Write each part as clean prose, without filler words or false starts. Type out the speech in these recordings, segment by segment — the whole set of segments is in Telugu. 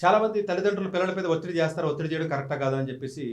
చాలామంది తల్లిదండ్రులు పిల్లల మీద ఒత్తిడి చేస్తారు. ఒత్తిడి చేయడం కరెక్టా కాదా అని చెప్పేసి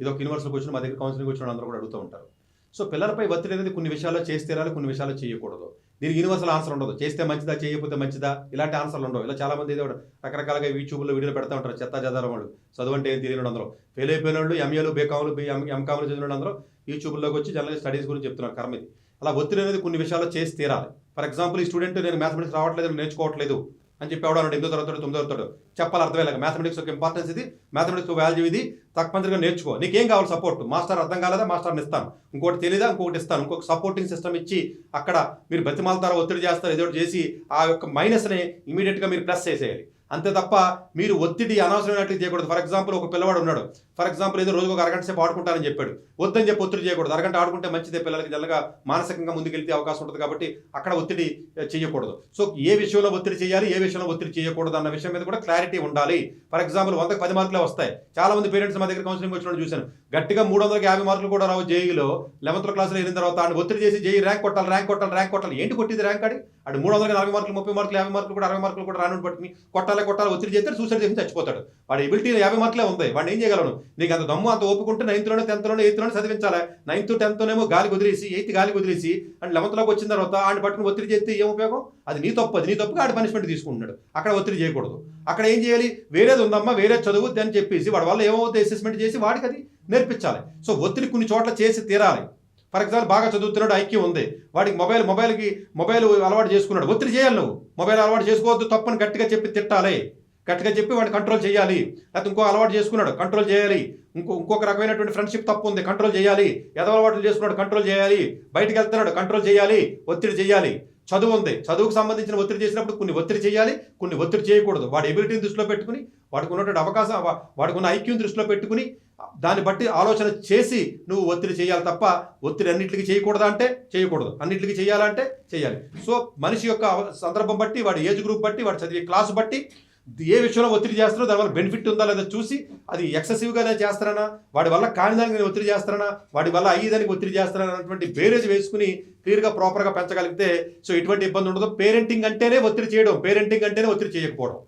ఇదొక యూనివర్సల్‌కి వచ్చిన మా దగ్గర కౌన్సిలింగ్‌కి వచ్చిన అందరూ కూడా అడుగుతూ ఉంటారు. సో పిల్లలపై ఒత్తిడి అనేది కొన్ని విషయాల్లో చేసి తీరాలి, కొన్ని విషయాల్లో చేయకూడదు. దీనికి యూనివర్సల్ ఆన్సర్ ఉండదు. చేస్తే మంచిదా, చేయకపోతే మంచిదా ఇలాంటి ఆన్సర్లు ఉండవు. ఇలా చాలామంది ఏదో రకరకాలుగా యూట్యూబ్‌లో వీడియోలు పెడతా ఉంటారు. చెత్తాచెదారం వాళ్ళు. చదువంటే ఏం తెలియనోళ్ళు అందరూ. ఫెయిల్ అయిపోయినోళ్ళు ఎంఏలు, బీకామ్‌లు, ఎంకామ్‌లు చదివినోళ్ళు అందరూ యూట్యూబ్‌లోకి వచ్చి జనరల్‌గా స్టడీస్ గురించి చెప్తున్నారు కర్మ ఇది. అలా ఒత్తిడి అనేది కొన్ని విషయాల్లో చేసి తీరాలి. ఫర్ ఎగ్జాంపుల్ ఈ స్టూడెంట్ నేను మ్యాథమెటిక్స్ రావట్లేదు, నేర్చుకోవట్లేదు అని చెప్పి ఎవడో అన్నాడు 8వ తరగతి 9వ తరగతి చెప్పాలి అర్థమయ్యేలాగా. మ్యాథమెటిక్స్ యొక్క ఇంపార్టెన్స్ ఇది, మ్యాథమెటిక్స్ వాల్యూ ఇది, తప్పనిసరిగా నేర్చుకో. నీకేం కావాలి సపోర్ట్? మాస్టర్ అర్థం కాలేదా, మాస్టర్ని ఇస్తాను. ఇంకోటి తెలియదా, ఇంకొకటి ఇస్తాను. ఇంకొక సపోర్టింగ్ సిస్టమ్ ఇచ్చి అక్కడ మీరు బతిమాలతారో, ఒత్తిడి చేస్తారు, ఏదో చేసి ఆ యొక్క మైనస్ని ఇమీడియట్గా మీరు ప్లస్ చేసేయాలి. అంతే తప్ప మీరు ఒత్తిడి అనవసరమైనట్లు చేయకూడదు. ఫర్ ఎగ్జాంపుల్ ఒక పిల్లవాడు ఉన్నాడు, ఫర్ ఎగ్జాంపుల్ ఏదో రోజుకు ఒక అరగంట సేపు ఆడుకుంటానని చెప్పాడు. వద్దని చెప్పి ఒత్తిడి చేయకూడదు. అరగంట ఆడుకుంటే మంచిదే, పిల్లలకి జల్లగా మానసికంగా ముందుకెళ్తే అవకాశం ఉంటుంది కాబట్టి అక్కడ ఒత్తిడి చేయకూడదు. సో ఏ విషయంలో ఒత్తిడి చేయాలి, ఏ విషయంలో ఒత్తిడి చేయకూడదు అన్న విషయం మీద కూడా క్లారిటీ ఉండాలి. ఫర్ ఎగ్జాంపుల్ 100కి 10 మార్కులే వస్తాయి. చాలా మంది పేరెంట్స్ మా దగ్గర కౌన్సిలింగ్ వచ్చిన చూశాను, గట్టిగా 350 మార్కులు కూడా రావు జేఈలో. 11th క్లాస్లో వెళ్ళిన తర్వాత ఆయన ఒత్తిడి చేసి జేఈ ర్యాంక్ కొట్టాలి, ర్యాంక్ కొట్టాలి, ర్యాంక్ కొట్టాలి. ఏంటి కొట్టింది ర్యాంక్ ఆడి? అటు 340 మార్కులు, 30 మార్కులు, 50 మార్కులు కూడా, 60 మార్కులు కూడా రాను పట్టుకుని కొట్టాలి ఒత్తిడి చేస్తే సూసైడ్ చేసి చచ్చిపోతాడు. వాడి ఎబిలిటీ 50 మార్కులే ఉంది, వాడిని ఏం చేయగలను? నీకు అంత దమ్ము అంత ఓపుకుంటే 9th, 10th, 8th చదివించాలి. 9th, 10th గాలి వదిలేసి 8th గాలి వదిలేసి అండ్ 11th వచ్చిన తర్వాత ఆయన పట్టుకుని ఒత్తిడి చేస్తే ఏం ఉపయోగం? అది నీ తప్పు, అది నీ తప్పుగా ఆడి పనిష్మెంట్ తీసుకుంటున్నాడు. అక్కడ ఒత్తిడి చేయకూడదు. అక్కడ ఏం చేయాలి? వేరేది ఉందమ్మా, వేరే చదువుద్ది అని చెప్పేసి వాడి వల్ల ఏమవుతుంది అసెస్మెంట్ చేసి వాడికి అది నేర్పించాలి. సో ఒత్తిడి కొన్ని చోట్ల చేసి తీరాలి. ఫర్ ఎగ్జాంపుల్ బాగా చదువుతున్నాడు, ఐక్యూ ఉంది, వాడికి మొబైల్ అలవాటు చేసుకున్నాడు. ఒత్తిడి చేయాలి. నువ్వు మొబైల్ అలవాటు చేసుకోవద్దు, తప్పని గట్టిగా చెప్పి తిట్టాలి, గట్టిగా చెప్పి వాడిని కంట్రోల్ చేయాలి. లేకపోతే ఇంకో అలవాటు చేసుకున్నాడు, కంట్రోల్ చేయాలి. ఇంకొక రకమైనటువంటి ఫ్రెండ్షిప్ తప్పు ఉంది, కంట్రోల్ చేయాలి. ఎదవ అలవాట్లు చేసుకున్నాడు, కంట్రోల్ చేయాలి. బయటికి వెళ్తున్నాడు, కంట్రోల్ చేయాలి. ఒత్తిడి చేయాలి. చదువు ఉంది, చదువుకు సంబంధించిన ఒత్తిడి చేసినప్పుడు కొన్ని ఒత్తిడి చేయాలి, కొన్ని ఒత్తిడి చేయకూడదు. వాడి ఎబిలిటీని దృష్టిలో పెట్టుకుని, వాడికి ఉన్నటువంటి అవకాశం, వాడికి ఉన్న ఐక్యూని దృష్టిలో పెట్టుకుని దాన్ని బట్టి ఆలోచన చేసి నువ్వు ఒత్తిడి చేయాలి తప్ప ఒత్తిడి అన్నింటికి చేయకూడదా అంటే చేయకూడదు, అన్నింటికి చేయాలంటే చేయాలి. సో మనిషి యొక్క సందర్భం బట్టి, వాడి ఏజ్ గ్రూప్ బట్టి, వాడి చదివే క్లాసు బట్టి ఏ విషయంలో ఒత్తిడి చేస్తారో దానివల్ల బెనిఫిట్ ఉందా లేదా చూసి అది ఎక్సెసివ్గానే చేస్తారనా, వాడి వల్ల కాని దానికి నేను ఒత్తిడి చేస్తారనా, వాడి వల్ల అయ్యేదానికి ఒత్తిడి చేస్తారనా అన్నటువంటి బేరేజ్ వేసుకుని క్లియర్గా ప్రాపర్గా పెంచగలిగితే సో ఎటువంటి ఇబ్బంది ఉండదు. పేరెంటింగ్ అంటేనే ఒత్తిడి చేయడం, పేరెంటింగ్ అంటేనే ఒత్తిడి చేయకపోవడం.